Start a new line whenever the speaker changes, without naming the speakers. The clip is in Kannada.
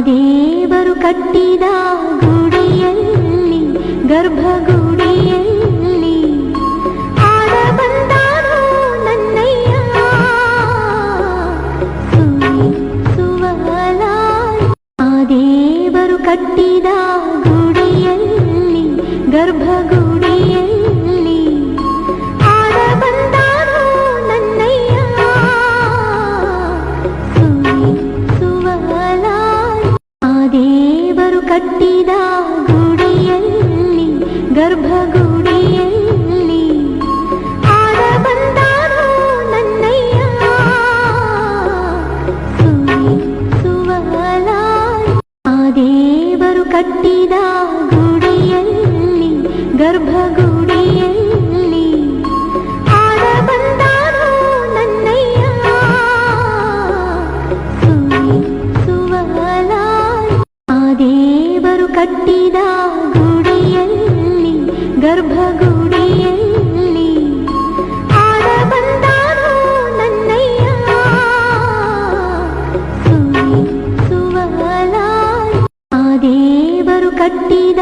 ದೇವರು ಕಟ್ಟಿದ ಗುಡಿಯಲ್ಲಿ ಗರ್ಭಗುಡಿಯಲ್ಲಿ ಆಡ ಬಂದಾರೋ ನನ್ನಯ್ಯ ಸುವಲಾಲ್ ಆ ದೇವರು ಕಟ್ಟಿದ ಗುಡಿಯಲ್ಲಿ ಗರ್ಭಗುಡಿಯಲ್ಲಿ ಆಡ ಬಂದಾರೋ ನನ್ನಯ್ಯ ಸುವಲಾಲ್ ಆ ದೇವರು ಕಟ್ಟಿದ ಗುಡಿಯಲ್ಲಿ ಗರ್ಭಗುಡಿಯಲ್ಲಿ ಆಡ ಬಂದಾರೋ ನನ್ನಯ್ಯ ಸುವಲಾಲ್ ಆ ದೇವರು ಕಟ್ಟಿದ ಗುಡಿಯಲ್ಲಿ ಗರ್ಭಗುಡಿಯಲ್ಲಿ ಆಡ ಬಂದಾರೋ ನನ್ನಯ್ಯ ಸುವಲಾಲ್ ಆ ದೇವರು ಕಟ್ಟಿದ ಗುಡಿಯಲ್ಲಿ ಗರ್ಭಗುಡಿಯಲ್ಲಿ ಆಡ ಬಂದಾರೋ ನನ್ನಯ್ಯ ಸುವಲಾಲ್ ಆ ದೇವರು ಕಟ್ಟಿದ